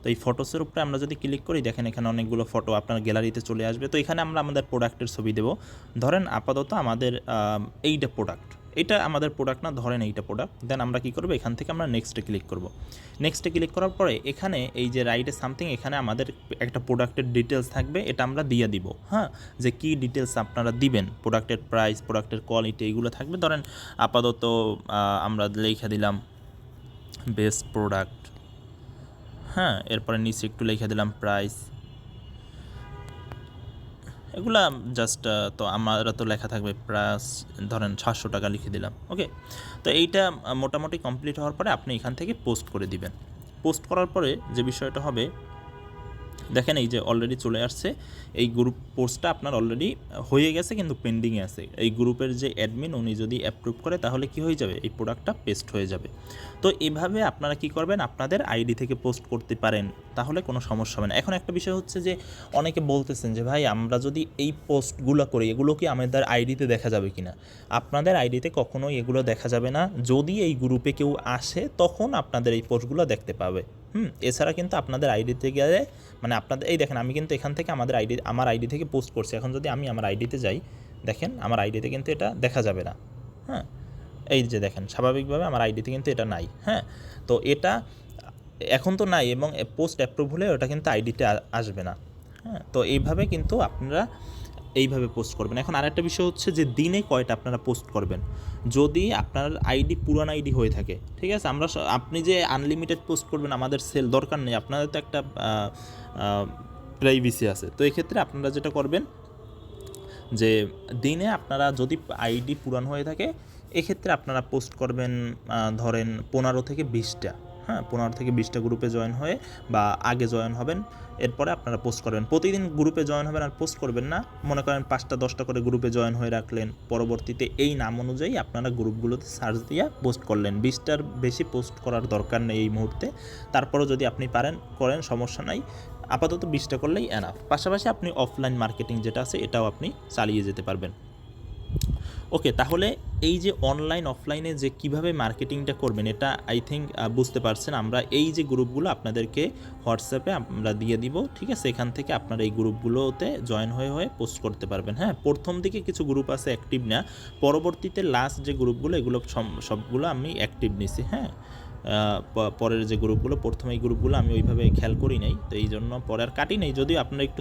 তো এই ফটোসের উপরে আমরা যদি ক্লিক করি, দেখেন এখানে অনেকগুলো ফটো আপনার গ্যালারিতে চলে আসবে। তো এখানে আমরা আমাদের প্রোডাক্টের ছবি দেব। ধরেন আপাতত আমাদের এইটা প্রোডাক্ট, এটা আমাদের প্রোডাক্ট না, ধরেন এইটা প্রোডাক্ট। দেন আমরা কী করবো, এখান থেকে আমরা নেক্সটে ক্লিক করব। নেক্সটে ক্লিক করার পরে এখানে এই যে রাইটে সামথিং, এখানে আমাদের একটা প্রোডাক্টের ডিটেলস থাকবে, এটা আমরা দিয়ে দিব। হ্যাঁ, যে কী ডিটেলস আপনারা দিবেন, প্রোডাক্টের প্রাইস, প্রোডাক্টের কোয়ালিটি, এইগুলো থাকবে। ধরেন আপাতত আমরা লিখে দিলাম বেস্ট প্রোডাক্ট। হ্যাঁ, এরপরে নিচে একটু লিখে দিলাম প্রাইস, এগুলা জাস্ট তো আমরা তো লেখা থাকবে প্রাইস, ধরেন 700 টাকা লিখে দিলাম। ওকে, তো এইটা মোটামুটি কমপ্লিট হওয়ার পরে আপনি এখান থেকে পোস্ট করে দিবেন। পোস্ট করার পরে যে বিষয়টা হবে, দেখেন এই যে অলরেডি চলে আসছে এই গ্রুপ পোস্টটা আপনার অলরেডি হয়ে গেছে, কিন্তু পেন্ডিংয়ে আছে। এই গ্রুপের যে অ্যাডমিন, উনি যদি অ্যাপ্রুভ করে তাহলে কি হয়ে যাবে, এই প্রোডাক্টটা পেস্ট হয়ে যাবে। তো এভাবে আপনারা কি করবেন, আপনাদের আইডি থেকে পোস্ট করতে পারেন, তাহলে কোনো সমস্যা হবে না। এখন একটা বিষয় হচ্ছে যে অনেকে বলতেছেন যে ভাই আমরা যদি এই পোস্টগুলো করি এগুলো কি আমাদের আইডিতে দেখা যাবে কি না? আপনাদের আইডিতে কখনোই এগুলো দেখা যাবে না। যদি এই গ্রুপে কেউ আসে তখন আপনাদের এই পোস্টগুলো দেখতে পাবে। এছাড়া কিন্তু আপনাদের আইডিতে গেলে মানে আপনাদের এই দেখেন আমি কিন্তু এখান থেকে আমার আইডি থেকে পোস্ট করছি। এখন যদি আমি আমার আইডিতে যাই, দেখেন আমার আইডিতে কিন্তু এটা দেখা যাবে না। হ্যাঁ, এই যে দেখেন স্বাভাবিকভাবে আমার আইডিতে কিন্তু এটা নাই। হ্যাঁ, তো এটা এখন তো নাই এবং পোস্ট অ্যাপ্রুভ হলে ওটা কিন্তু আইডিতে আসবে না। হ্যাঁ, তো এইভাবে কিন্তু আপনারা এইভাবে পোস্ট করবেন। এখন আরেকটা বিষয় হচ্ছে যে দিনে কয়টা আপনারা পোস্ট করবেন। যদি আপনার আইডি পুরান আইডি হয়ে থাকে, ঠিক আছে, আপনি যে আনলিমিটেড পোস্ট করবেন আমাদের সেল দরকার নেই, আপনাদের তো একটা প্রাইভেসি আছে। তো এক্ষেত্রে আপনারা যেটা করবেন যে দিনে আপনারা যদি আইডি পুরান হয়ে থাকে এক্ষেত্রে আপনারা পোস্ট করবেন ধরেন 15 থেকে 20টা। হ্যাঁ, 15 থেকে 20টা গ্রুপে জয়েন হয়ে বা আগে জয়েন হবেন, এরপরে আপনারা পোস্ট করবেন। প্রতিদিন গ্রুপে জয়েন হবেন আর পোস্ট করবেন না। মনে করেন 5টা 10টা করে গ্রুপে জয়েন হয়ে রাখলেন, পরবর্তীতে এই নাম অনুযায়ী আপনারা গ্রুপগুলোতে সার্চ দিয়ে পোস্ট করলেন। 20টার বেশি পোস্ট করার দরকার নেই এই মুহূর্তে। তারপরেও যদি আপনি পারেন করেন, সমস্যা নাই। আপাতত 20টা করলেই এনাফ। পাশাপাশি আপনি অফলাইন মার্কেটিং যেটা আছে এটাও আপনি চালিয়ে যেতে পারবেন। ওকে, তাহলে এই যে অনলাইন অফলাইনে যে কিভাবে মার্কেটিংটা করবেন এটা আই থিঙ্ক বুঝতে পারছেন। আমরা এই যে গ্রুপগুলো আপনাদেরকে হোয়াটসঅ্যাপে আমরা দিয়ে দিব, ঠিক আছে, এখান থেকে আপনারা এই গ্রুপগুলোতে জয়েন হয়ে পোস্ট করতে পারবেন। হ্যাঁ, প্রথম দিকে কিছু গ্রুপ আছে অ্যাক্টিভ না, পরবর্তীতে লাস্ট যে গ্রুপগুলো এগুলো সবগুলো আমি অ্যাক্টিভ নিছি। হ্যাঁ, পরের যে গ্রুপগুলো প্রথমে এই গ্রুপগুলো আমি ওইভাবে খেয়াল করি নাই, তো এই জন্য পরে আর কাটি নাই। যদিও আপনারা একটু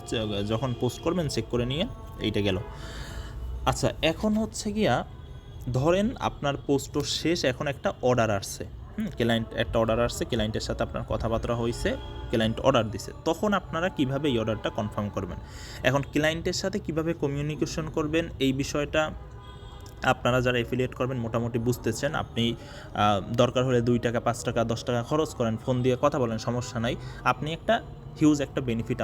যখন পোস্ট করবেন চেক করে নিয়ে এইটা গেল। আচ্ছা, এখন হচ্ছে গিয়া ধরেন আপনার পোস্টও শেষ, এখন একটা অর্ডার আসছে। ক্লায়েন্ট একটা অর্ডার আসছে, ক্লায়েন্টের সাথে আপনার কথাবার্তা হয়েছে, ক্লায়েন্ট অর্ডার দিছে, তখন আপনারা কিভাবে এই অর্ডারটা কনফার্ম করবেন? এখন ক্লায়েন্টের সাথে কিভাবে কমিউনিকেশন করবেন এই বিষয়টা আপনারা যারা এফিলিয়েট করবেন মোটামুটি বুঝতেছেন। আপনি দরকার হলে 2 টাকা 5 টাকা 10 টাকা খরচ করেন, ফোন দিয়ে কথা বলেন, সমস্যা নাই। আপনি একটা হিউজ একটা বেনিফিট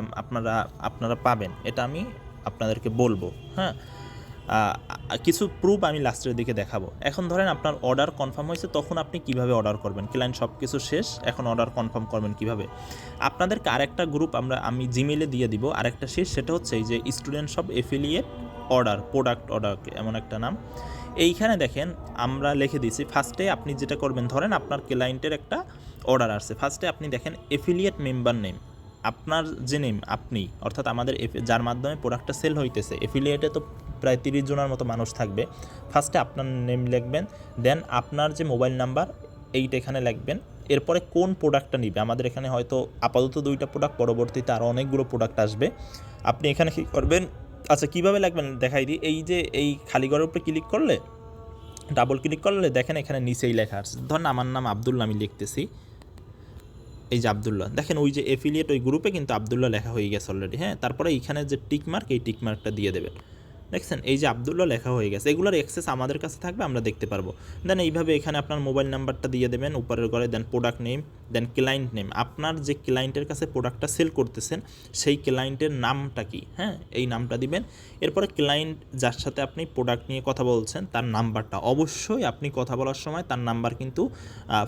আপনারা পাবেন, এটা আমি আপনাদেরকে বলবো। হ্যাঁ, কিছু প্রুফ আমি লাস্টের দিকে দেখাবো। এখন ধরেন আপনার অর্ডার কনফার্ম হয়েছে, তখন আপনি কিভাবে অর্ডার করবেন? ক্লায়েন্ট সব কিছু শেষ, এখন অর্ডার কনফার্ম করবেন কিভাবে? আপনাদেরকে আরেকটা গ্রুপ আমি জিমেলে দিয়ে দিব, আরেকটা শেষ, সেটা হচ্ছে এই যে স্টুডেন্ট সব এফিলিয়েট প্রোডাক্ট অর্ডার এমন একটা নাম। এইখানে দেখেন আমরা লিখে দিয়েছি। ফার্স্টে আপনি যেটা করবেন, ধরেন আপনার ক্লায়েন্টের একটা অর্ডার আসছে, ফার্স্টে আপনি দেখেন এফিলিয়েট মেম্বার নেম, আপনার যে নেম আপনি অর্থাৎ আমাদের যার মাধ্যমে প্রোডাক্টটা সেল হইতেছে, এফিলিয়েটে তো প্রায় 30 জনের মতো মানুষ থাকবে। ফার্স্টে আপনার নেম লিখবেন, দেন আপনার যে মোবাইল নাম্বার এইটা এখানে লিখবেন। এরপরে কোন প্রোডাক্টটা নিবে, আমাদের এখানে হয়তো আপাতত 2টা প্রোডাক্ট, পরবর্তীতে আরও অনেকগুলো প্রোডাক্ট আসবে। আপনি এখানে কী করবেন, আচ্ছা কীভাবে লিখবেন দেখাই দিই। এই যে এই খালি ঘরের উপরে ক্লিক করলে, ডাবল ক্লিক করলে দেখেন এখানে নিচেই লেখা আছে, ধরুন আমার নাম আব্দুল্লাহ, আমি লিখতেছি এই যে আব্দুল্লাহ, দেখেন ওই যে এফিলিয়েট ওই গ্রুপে কিন্তু আব্দুল্লাহ লেখা হয়ে গেছে অলরেডি। হ্যাঁ, তারপরে এইখানে যে টিকমার্ক, এই টিকমার্কটা দিয়ে দেবেন। দেখছেন এই যে আব্দুল্লাহ লেখা হয়ে গেছে, এগুলোর অ্যাক্সেস আমাদের কাছে থাকবে, আমরা দেখতে পারবো। দেন এইভাবে এখানে আপনার মোবাইল নাম্বারটা দিয়ে দেবেন উপরের ঘরে, দেন প্রোডাক্ট নেম, দেন ক্লায়েন্ট নেম, আপনার যে ক্লায়েন্টের কাছে প্রোডাক্টটা সেল করতেছেন সেই ক্লায়েন্টের নামটা কি, হ্যাঁ এই নামটা দিবেন। এরপরে ক্লায়েন্ট যার সাথে আপনি প্রোডাক্ট নিয়ে কথা বলছেন তার নাম্বারটা, অবশ্যই আপনি কথা বলার সময় তার নাম্বার কিন্তু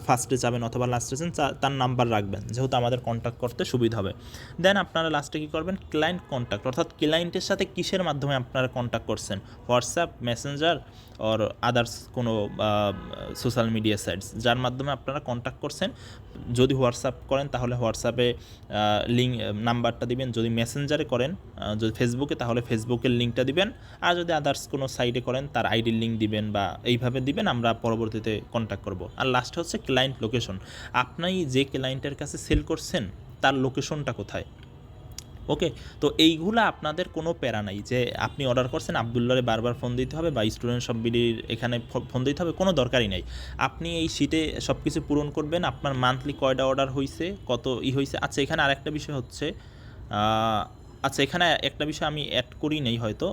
ফার্স্টে যাবেন অথবা লাস্টে যাবেন, তার নাম্বার রাখবেন, যেহেতু আমাদের কন্ট্যাক্ট করতে সুবিধা হবে। দেন আপনারা লাস্টে কী করবেন, ক্লায়েন্ট কন্ট্যাক্ট, অর্থাৎ ক্লায়েন্টের সাথে কিসের মাধ্যমে আপনারা কন্ট্যাক্ট করছেন, হোয়াটসঅ্যাপ, মেসেঞ্জার অর আদার্স কোনো সোশ্যাল মিডিয়া সাইটস যার মাধ্যমে আপনারা কন্ট্যাক্ট করছেন। যদি হোয়াটসঅ্যাপ করেন তাহলে হোয়াটসঅ্যাপে লিঙ্ক নাম্বারটা দিবেন, যদি মেসেঞ্জারে করেন, যদি ফেসবুকে তাহলে ফেসবুকের লিঙ্কটা দিবেন, আর যদি আদার্স কোনো সাইটে করেন তার আইডির লিঙ্ক দিবেন, বা এইভাবে দিবেন, আমরা পরবর্তীতে কন্ট্যাক্ট করব। আর লাস্ট হচ্ছে ক্লায়েন্ট লোকেশন, আপনি যে ক্লায়েন্টের কাছে সেল করছেন তার লোকেশনটা কোথায়। ওকে, তো এইগুলা আপনাদের কোনো প্যারা নাই যে আপনি অর্ডার করছেন আব্দুল্লাহরে বারবার ফোন দিতে হবে বা স্টুডেন্ট সব বিডির এখানে ফোন দিতে হবে, কোনো দরকারই নাই। আপনি এই শিটে সব কিছু পূরণ করবেন, আপনার মান্থলি কয়টা অর্ডার হয়েছে, কত হয়েছে। আচ্ছা, এখানে আরেকটা বিষয় হচ্ছে, আচ্ছা এখানে একটা বিষয় আমি অ্যাড করি নেই হয়তো,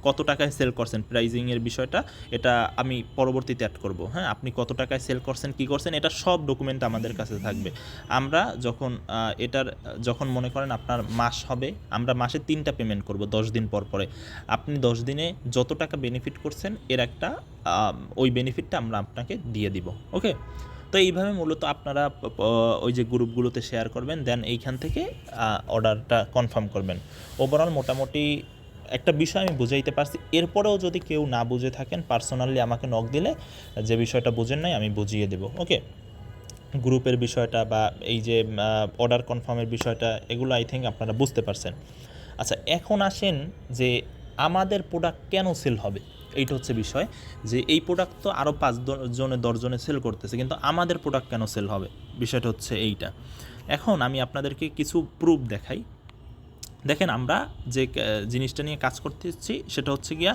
কত টাকায় সেল করছেন প্রাইজিংয়ের বিষয়টা, এটা আমি পরবর্তীতে অ্যাড করব। হ্যাঁ, আপনি কত টাকায় সেল করছেন, কী করছেন, এটা সব ডকুমেন্ট আমাদের কাছে থাকবে। আমরা যখন মনে করেন আপনার মাস হবে, আমরা মাসে 3টা পেমেন্ট করব 10 দিন পর পরে। আপনি 10 দিনে যত টাকা বেনিফিট করছেন এর একটা ওই বেনিফিটটা আমরা আপনাকে দিয়ে দিব। ওকে, তো এইভাবে মূলত আপনারা ওই যে গ্রুপগুলোতে শেয়ার করবেন, দেন এইখান থেকে অর্ডারটা কনফার্ম করবেন। ওভারঅল মোটামুটি একটা বিষয় আমি বুঝাইতে পারছি। এরপরেও যদি কেউ না বুঝে থাকেন, পার্সোনালি আমাকে নক দিলে যে বিষয়টা বুঝেন নাই আমি বুঝিয়ে দেবো। ওকে, গ্রুপের বিষয়টা বা এই যে অর্ডার কনফার্মের বিষয়টা, এগুলো আই থিঙ্ক আপনারা বুঝতে পারছেন। আচ্ছা, এখন আসেন যে আমাদের প্রোডাক্ট কেন সেল হবে, এইটা হচ্ছে বিষয়। যে এই প্রোডাক্ট তো আরও 5 জনে 10 জনে সেল করতেছে, কিন্তু আমাদের প্রোডাক্ট কেন সেল হবে, বিষয়টা হচ্ছে এইটা। এখন আমি আপনাদেরকে কিছু প্রুফ দেখাই। দেখেন, আমরা যে জিনিসটা নিয়ে কাজ করতেছি সেটা হচ্ছে গিয়া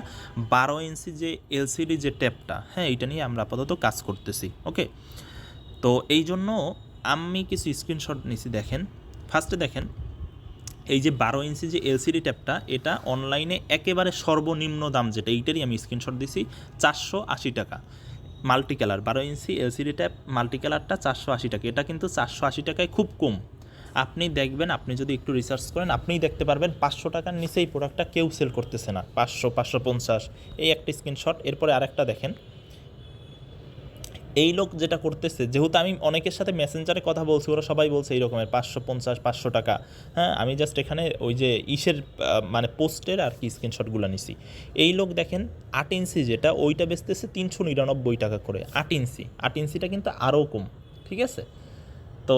12 ইঞ্চি যে এলসিডি যে ট্যাপটা, হ্যাঁ, এইটা নিয়ে আমরা আপাতত কাজ করতেছি। ওকে, তো এই জন্য আমি কিছু স্ক্রিনশট নিছি। দেখেন, ফার্স্টে দেখেন এই যে 12 ইঞ্চি যে এলসিডি ট্যাপটা, এটা অনলাইনে একেবারে সর্বনিম্ন দাম যেটা, এইটারই আমি স্ক্রিনশট দিছি, 480 টাকা। মাল্টি কালার 12 ইঞ্চি এলসিডি ট্যাপ মাল্টি কালারটা 480 টাকা। এটা কিন্তু 480 টাকায় খুব কম। আপনি দেখবেন, আপনি যদি একটু রিসার্চ করেন আপনিই দেখতে পারবেন 500 টাকার নিচে এই প্রোডাক্টটা কেউ সেল করতেছে না। 500, 550, এই একটা স্ক্রিনশট। এরপরে আরেকটা দেখেন, এই লোক যেটা করতেছে, যেহেতু আমি অনেকের সাথে মেসেঞ্জারে কথা বলছি, ওরা সবাই বলছে এই রকমের 550, 500 টাকা। হ্যাঁ, আমি জাস্ট এখানে ওই যে ইসের মানে পোস্টের আর কি স্ক্রিনশটগুলো নিছি। এই লোক দেখেন 8 ইঞ্চি যেটা, ওইটা বেচতেছে 399 টাকা করে। 8 ইঞ্চিটা কিন্তু আরও কম, ঠিক আছে। তো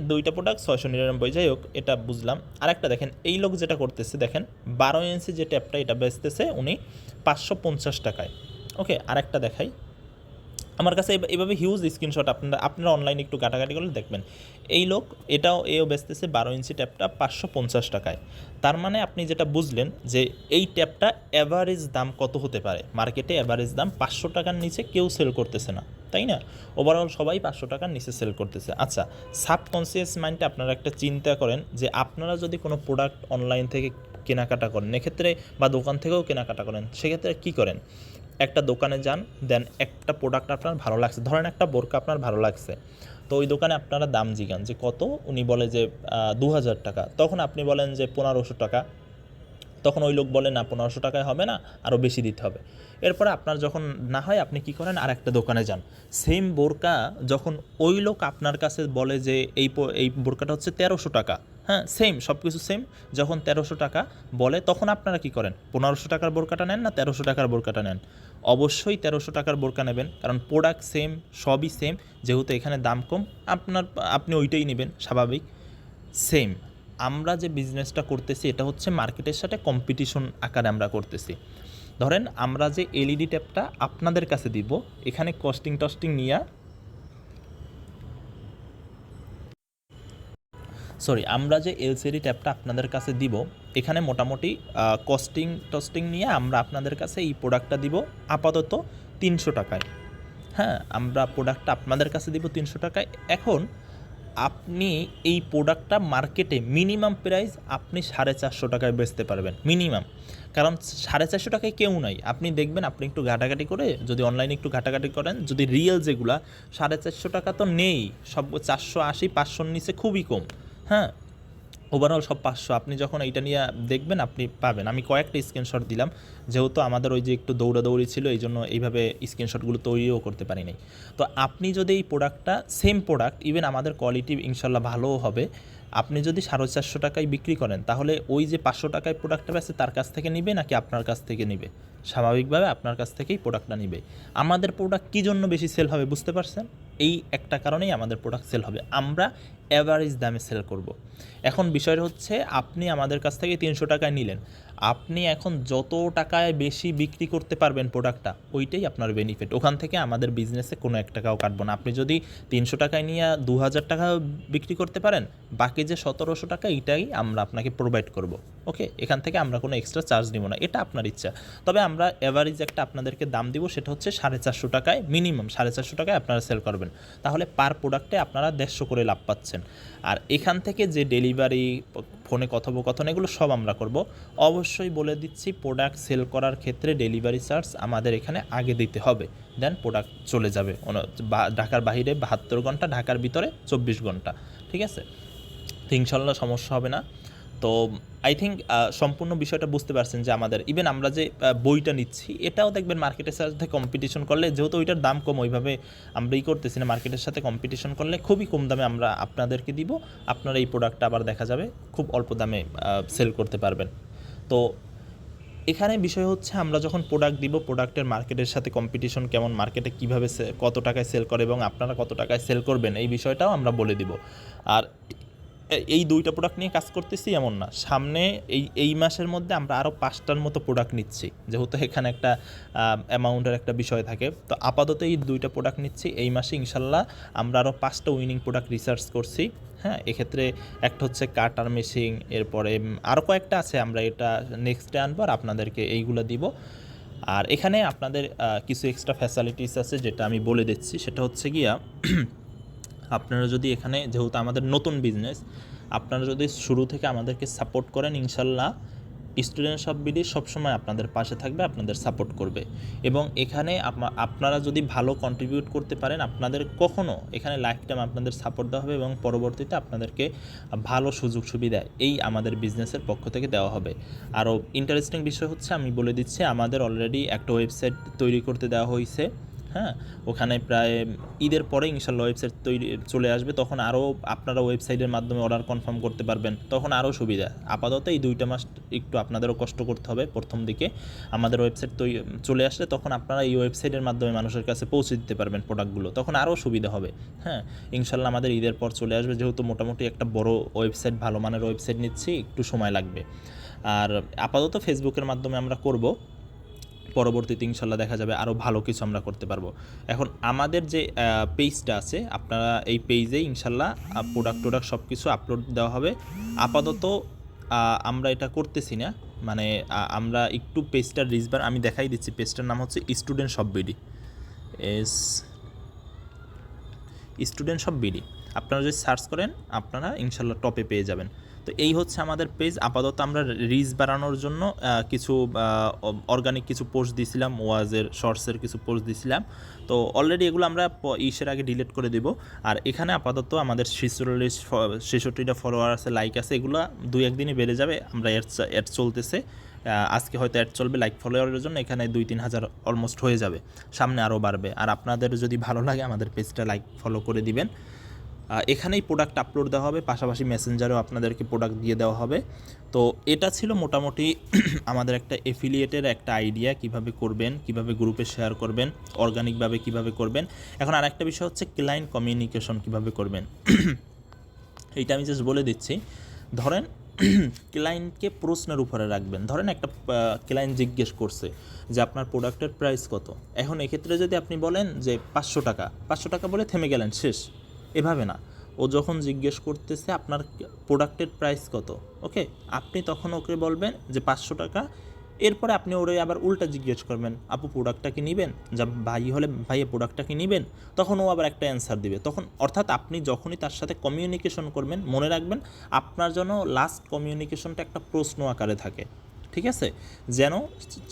দুইটা প্রোডাক্ট 699, যাই হোক, এটা বুঝলাম। আরেকটা দেখেন, এই লোক যেটা করতেছে, দেখেন 12 ইঞ্চি যে ট্যাপটা, এটা বেচতেছে উনি 550 টাকায়। ওকে, আরেকটা দেখাই। আমার কাছে এভাবে হিউজ স্ক্রিনশট আপনারা অনলাইনে একটু ঘাটাঘাটি করলে দেখবেন। এই লোক এও বেচতেছে 12 ইঞ্চি ট্যাপটা 550 টাকায়। তার মানে আপনি যেটা বুঝলেন যে এই ট্যাপটা অ্যাভারেজ দাম কত হতে পারে। মার্কেটে অ্যাভারেজ দাম 500 টাকার নিচে কেউ সেল করতেছে না, তাই না? ওভারঅল সবাই 500 টাকার নিচে সেল করতেছে। আচ্ছা, সাবকনসিয়াস মাইন্ডে আপনারা একটা চিন্তা করেন যে আপনারা যদি কোনো প্রোডাক্ট অনলাইন থেকে কেনাকাটা করেন, এক্ষেত্রে বা দোকান থেকেও কেনাকাটা করেন, সেক্ষেত্রে কী করেন? একটা দোকানে যান, দেন একটা প্রোডাক্ট আপনার ভালো লাগছে, ধরেন একটা বোরকা আপনার ভালো লাগছে, তো ওই দোকানে আপনারা দাম জিগান যে কত, উনি বলে যে 2000 টাকা। তখন আপনি বলেন যে 1500 টাকা। তখন ওই লোক বলে না, 1500 টাকায় হবে না, আরও বেশি দিতে হবে। এরপরে আপনার যখন না হয়, আপনি কি করেন, আর একটা দোকানে যান। সেম বোরকা যখন ওই লোক আপনার কাছে বলে যে এই বোরকাটা হচ্ছে 1300 টাকা, হ্যাঁ, সেম সব কিছু সেম, যখন 1300 টাকা বলে, তখন আপনারা কি করেন? 1500 টাকার বোরকাটা নেন না 1300 টাকার বোরকাটা নেন? অবশ্যই 1300 টাকার বোরকা নেবেন, কারণ প্রোডাক্ট সেম, সবই সেম। যেহেতু এখানে দাম কম, আপনি ওইটাই নেবেন, স্বাভাবিক। সেম, আমরা যে বিজনেসটা করতেছি এটা হচ্ছে মার্কেটের সাথে কম্পিটিশন আকারে আমরা করতেছি। ধরেন আমরা যে এলইডি ট্যাপটা আপনাদের কাছে দিব, এখানে কস্টিং নিয়ে আমরা যে এলসিডি ট্যাপটা আপনাদের কাছে দিব, এখানে মোটামুটি কস্টিং নিয়ে আমরা আপনাদের কাছে এই প্রোডাক্টটা দিব আপাতত 300 টাকায়। হ্যাঁ, আমরা প্রোডাক্টটা আপনাদের কাছে দিব 300 টাকায়। এখন আপনি এই প্রোডাক্টটা মার্কেটে মিনিমাম প্রাইস আপনি 450 টাকায় বেচতে পারবেন, মিনিমাম। কারণ 450 টাকায় কেউ নাই। আপনি দেখবেন, আপনি একটু ঘাটাঘাটি করে, যদি অনলাইনে একটু ঘাটাঘাটি করেন, যদি রিয়েল যেগুলা 450 টাকা তো নেই, সব 480, 500-র নিচে খুবই কম। হ্যাঁ, ওভারঅল সব 500। আপনি যখন এইটা নিয়ে দেখবেন আপনি পাবেন। আমি কয়েকটা স্ক্রিনশট দিলাম, যেহেতু আমাদের ওই যে একটু দৌড়াদৌড়ি ছিল, এই জন্য এইভাবে স্ক্রিনশটগুলো তৈরিও করতে পারি নাই। তো আপনি যদি এই প্রোডাক্টটা, সেম প্রোডাক্ট, ইভেন আমাদের কোয়ালিটি ইনশাল্লাহ ভালোও হবে, আপনি যদি 450 টাকায় বিক্রি করেন, তাহলে ওই যে 500 টাকায় প্রোডাক্টটা বেচে তার কাছ থেকে নিবে নাকি আপনার কাছ থেকে নিবে? স্বাভাবিকভাবে আপনার কাছ থেকেই প্রোডাক্টটা নিবে। আমাদের প্রোডাক্ট কী জন্য বেশি সেল হবে বুঝতে পারছেন? এই একটা কারণেই আমাদের প্রোডাক্ট সেল হবে, আমরা অ্যাভারেজ দামে সেল করব। এখন বিষয়টা হচ্ছে, আপনি আমাদের কাছ থেকে 300 টাকায় নিলেন, আপনি এখন যত টাকায় বেশি বিক্রি করতে পারবেন প্রোডাক্টটা, ওইটাই আপনার বেনিফিট। ওখান থেকে আমাদের বিজনেসে কোনো 1 টাকাও কাটবো না। আপনি যদি 300 টাকায় নিয়ে 2000 টাকা বিক্রি করতে পারেন, বাকি যে 1700 টাকা, এইটাই আমরা আপনাকে প্রোভাইড করব। ওকে, এখান থেকে আমরা কোনো এক্সট্রা চার্জ নিব না, এটা আপনার ইচ্ছা। তবে আমরা অ্যাভারেজ একটা আপনাদেরকে দাম দিব, সেটা হচ্ছে 450 টাকায়, মিনিমাম 450 টাকায় আপনারা সেল করবেন। তাহলে পার প্রোডাক্টে আপনারা 150 করে লাভ পাচ্ছেন। আর এখান থেকে যে ডেলিভারি, ফোনে কথোপকথন, এগুলো সব আমরা করব। অবশ্যই বলে দিচ্ছি, প্রোডাক্ট সেল করার ক্ষেত্রে ডেলিভারি চার্জ আমাদের এখানে আগে দিতে হবে, দেন প্রোডাক্ট চলে যাবে। ঢাকার বাইরে 72 ঘন্টা, ঢাকার ভিতরে 24 ঘন্টা, ঠিক আছে? তো ইনশাল্লাহ সমস্যা হবে না। তো আই থিঙ্ক সম্পূর্ণ বিষয়টা বুঝতে পারছেন যে আমাদের ইভেন আমরা যে বইটা নিচ্ছি এটাও দেখবেন মার্কেটের সাথে কম্পিটিশন করলে, যেহেতু ওইটার দাম কম ওইভাবে আমরা করতেছি না, মার্কেটের সাথে কম্পিটিশন করলে খুবই কম দামে আমরা আপনাদেরকে দিব, আপনারা এই প্রোডাক্টটা আবার দেখা যাবে খুব অল্প দামে সেল করতে পারবেন। তো এখানে বিষয় হচ্ছে আমরা যখন প্রোডাক্ট দিব, প্রোডাক্টের মার্কেটের সাথে কম্পিটিশন কেমন, মার্কেটে কীভাবে কত টাকায় সেল করে এবং আপনারা কত টাকায় সেল করবেন এই বিষয়টাও আমরা বলে দিব। আর এই 2টা প্রোডাক্ট নিয়ে কাজ করতেছি এমন না, সামনে এই মাসের মধ্যে আমরা আরও 5টার মতো প্রোডাক্ট নিচ্ছি, যেহেতু এখানে একটা অ্যামাউন্টের একটা বিষয় থাকে। তো আপাতত এই 2টা প্রোডাক্ট নিচ্ছি, এই মাসে ইনশাল্লাহ আমরা আরও 5টা উইনিং প্রোডাক্ট রিসার্চ করছি। হ্যাঁ, এক্ষেত্রে একটা হচ্ছে কাটার মেশিন, এরপরে আরও কয়েকটা আছে, আমরা এটা নেক্সটে আনবো আর আপনাদেরকে এইগুলো দিব। আর এখানে আপনাদের কিছু এক্সট্রা ফ্যাসিলিটিস আছে যেটা আমি বলে দিচ্ছি, সেটা হচ্ছে গিয়া আপনারা যদি এখানে, যেহেতু আমাদের নতুন বিজনেস, আপনারা যদি শুরু থেকে আমাদেরকে সাপোর্ট করেন, ইনশাল্লাহ স্টুডেন্ট শপ বিডি সবসময় আপনাদের পাশে থাকবে, আপনাদের সাপোর্ট করবে। এবং এখানে আপনারা যদি ভালো কন্ট্রিবিউট করতে পারেন, আপনাদের কখনও এখানে লাইফ টাইম আপনাদের সাপোর্ট দেওয়া হবে এবং পরবর্তীতে আপনাদেরকে ভালো সুযোগ সুবিধা এই আমাদের বিজনেসের পক্ষ থেকে দেওয়া হবে। আরও ইন্টারেস্টিং বিষয় হচ্ছে, আমি বলে দিচ্ছি, আমাদের অলরেডি একটা ওয়েবসাইট তৈরি করতে দেওয়া হয়েছে। হ্যাঁ, ওখানে প্রায় ঈদের পরে ইনশাল্লাহ ওয়েবসাইট তৈরি চলে আসবে, তখন আরও আপনারা ওয়েবসাইটের মাধ্যমে অর্ডার কনফার্ম করতে পারবেন, তখন আরও সুবিধা। আপাতত এই 2টা মাস একটু আপনাদেরও কষ্ট করতে হবে প্রথম দিকে। আমাদের ওয়েবসাইট চলে আসলে তখন আপনারা এই ওয়েবসাইটের মাধ্যমে মানুষের কাছে পৌঁছে দিতে পারবেন প্রোডাক্টগুলো, তখন আরও সুবিধা হবে। হ্যাঁ, ইনশাল্লাহ আমাদের ঈদের পর চলে আসবে, যেহেতু মোটামুটি একটা বড় ওয়েবসাইট, ভালো মানের ওয়েবসাইট নিচ্ছি, একটু সময় লাগবে। আর আপাতত ফেসবুকের মাধ্যমে আমরা করব, পরবর্তীতে ইনশাল্লাহ দেখা যাবে আরও ভালো কিছু আমরা করতে পারবো। এখন আমাদের যে পেজটা আছে, আপনারা এই পেজে ইনশাল্লাহ প্রোডাক্ট সব কিছু আপলোড দেওয়া হবে। আপাতত আমরা এটা করতেছি না, মানে আমরা একটু পেজটার রিচবার আমি দেখাই দিচ্ছি। পেজটার নাম হচ্ছে student shop BD, student shop BD. আপনারা যদি সার্চ করেন আপনারা ইনশাল্লাহ টপে পেয়ে যাবেন। তো এই হচ্ছে আমাদের পেজ। আপাতত আমরা রিচ বাড়ানোর জন্য কিছু অর্গানিক কিছু পোস্ট দিয়েছিলাম, ওয়াজের শর্টসের কিছু পোস্ট দিয়েছিলাম, তো অলরেডি এগুলো আমরা ইসের আগে ডিলিট করে দেব। আর এখানে আপাতত আমাদের 66টা ফলোয়ার আছে, লাইক আছে, এগুলো 2-1 দিনে বেড়ে যাবে। আমরা অ্যাড চলতেছে, আজকে হয়তো অ্যাড চলবে লাইক ফলোয়ারের জন্য, এখানে 2-3 হাজার অলমোস্ট হয়ে যাবে, সামনে আরও বাড়বে। আর আপনাদের যদি ভালো লাগে আমাদের পেজটা লাইক ফলো করে দিবেন। এখানেই প্রোডাক্ট আপলোড দেওয়া হবে, পাশাপাশি মেসেঞ্জারেও আপনাদেরকে প্রোডাক্ট দিয়ে দেওয়া হবে। তো এটা ছিল মোটামুটি আমাদের একটা এফিলিয়েটের একটা আইডিয়া, কিভাবে করবেন, কিভাবে গ্রুপে শেয়ার করবেন, অর্গানিকভাবে কিভাবে করবেন। এখন আর একটা বিষয় হচ্ছে ক্লায়েন্ট কমিউনিকেশন কিভাবে করবেন। এইটা আমি জাস্ট বলে দিচ্ছি। ধরেন ক্লায়েন্টকে প্রশ্নের উপরে রাখবেন। ধরেন একটা ক্লায়েন্ট জিজ্ঞেস করছে যে আপনার প্রোডাক্টের প্রাইস কত। এখন এক্ষেত্রে যদি আপনি বলেন যে 500 টাকা, 500 টাকা বলে থেমে গেলেন, শেষ, এভাবে না। ও যখন জিজ্ঞেস করতেছে আপনার প্রোডাক্টের প্রাইস কত, ওকে, আপনি তখন ওকে বলবেন যে 500 টাকা। এরপরে আপনি ওরে আবার উল্টা জিজ্ঞেস করবেন, আপু প্রোডাক্টটা কি নেবেন, যা ভাই হলে ভাইয়া প্রোডাক্টটা কি নেবেন, তখন ও আবার একটা অ্যান্সার দিবে। তখন অর্থাৎ আপনি যখনই তার সাথে কমিউনিকেশন করবেন, মনে রাখবেন আপনার জন্য লাস্ট কমিউনিকেশনটা একটা প্রশ্ন আকারে থাকে, ঠিক আছে, যেন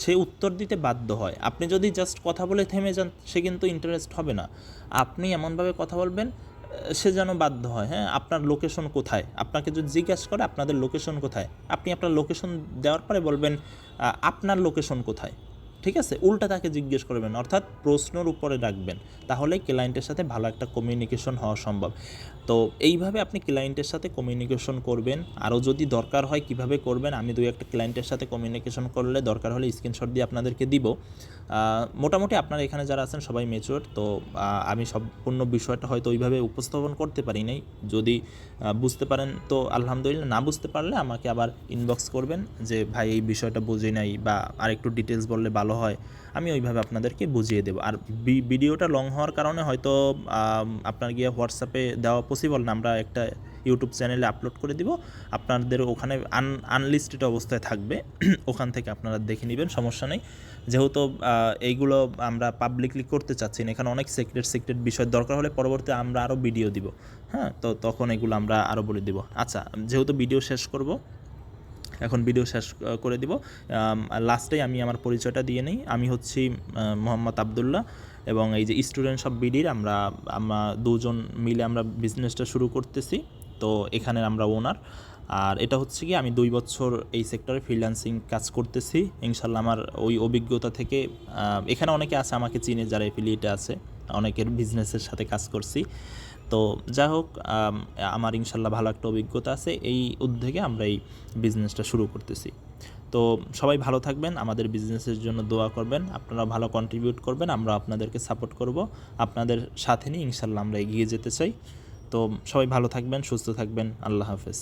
সে উত্তর দিতে বাধ্য হয়। আপনি যদি জাস্ট কথা বলে থেমে যান, সে কিন্তু ইন্টারেস্ট হবে না। আপনি এমনভাবে কথা বলবেন সে যেন বাধ্য হয়। হ্যাঁ, আপনার লোকেশন কোথায়, আপনাকে যদি জিজ্ঞাসা করে আপনাদের লোকেশন কোথায়, আপনি আপনার লোকেশন দেওয়ার পরে বলবেন আপনার লোকেশন কোথায়, ঠিক আছে, উল্টা তাকে জিজ্ঞেস করবেন, অর্থাৎ প্রশ্নর উপরে রাখবেন, তাহলে ক্লায়েন্টের সাথে ভালো একটা কমিউনিকেশন হওয়া সম্ভব। তো এইভাবে আপনি ক্লায়েন্টের সাথে কমিউনিকেশন করবেন। আরও যদি দরকার হয় কিভাবে করবেন, আমি 2-1টা ক্লায়েন্টের সাথে কমিউনিকেশন করলে দরকার হলে স্ক্রিনশট দিয়ে আপনাদেরকে দিব। মোটামুটি আপনারা এখানে যারা আছেন সবাই ম্যাচিওর, তো আমি সম্পূর্ণ বিষয়টা হয়তো ওইভাবে উপস্থাপন করতে পারি নাই। যদি বুঝতে পারেন তো আলহামদুলিল্লাহ, না বুঝতে পারলে আমাকে আবার ইনবক্স করবেন যে ভাই এই বিষয়টা বুঝি নাই বা আর একটু ডিটেলস বললে ভালো হয়, আমি ওইভাবে আপনাদেরকে বুঝিয়ে দেবো। আর ভিডিওটা লং হওয়ার কারণে হয়তো আপনার গিয়ে হোয়াটসঅ্যাপে দেওয়া পসিবল না, আমরা একটা ইউটিউব চ্যানেলে আপলোড করে দিব, আপনাদের ওখানে আনলিস্টেড অবস্থায় থাকবে, ওখান থেকে আপনারা দেখে নেবেন, সমস্যা নেই। যেহেতু এইগুলো আমরা পাবলিকলি করতে চাচ্ছি না, এখানে অনেক সিক্রেট বিষয়, দরকার হলে পরবর্তী আমরা আরও ভিডিও দিব। হ্যাঁ, তো তখন এগুলো আমরা আরও বলে দিব। আচ্ছা, যেহেতু ভিডিও শেষ করব, এখন ভিডিও শেষ করে দিব। লাস্টেই আমি আমার পরিচয়টা দিয়ে নিই। আমি হচ্ছি মোহাম্মদ আবদুল্লাহ, এবং এই যে স্টুডেন্ট শপ বিডির আমরা 2জন মিলে আমরা বিজনেসটা শুরু করতেছি। তো এখানে আমরা ওনার। আর এটা হচ্ছে কি, আমি 2 বছর এই সেক্টরে ফ্রিল্যান্সিং কাজ করতেছি। ইনশাল্লাহ আমার ওই অভিজ্ঞতা থেকে এখানে অনেকে আছে আমাকে চিনে যারা এফিলিয়েটে আছে, অনেকের বিজনেসের সাথে কাজ করছি। তো যা হোক, আমার ইনশাল্লাহ ভালো একটা অভিজ্ঞতা আছে, এই উদ্যোগে আমরা এই বিজনেসটা শুরু করতেছি। তো সবাই ভালো থাকবেন, আমাদের বিজনেসের জন্য দোয়া করবেন, আপনারা ভালো কন্ট্রিবিউট করবেন, আমরা আপনাদেরকে সাপোর্ট করব, আপনাদের সাথে নিয়ে ইনশাল্লাহ আমরা এগিয়ে যেতে চাই। তো সবাই ভালো থাকবেন, সুস্থ থাকবেন, আল্লাহ হাফেজ।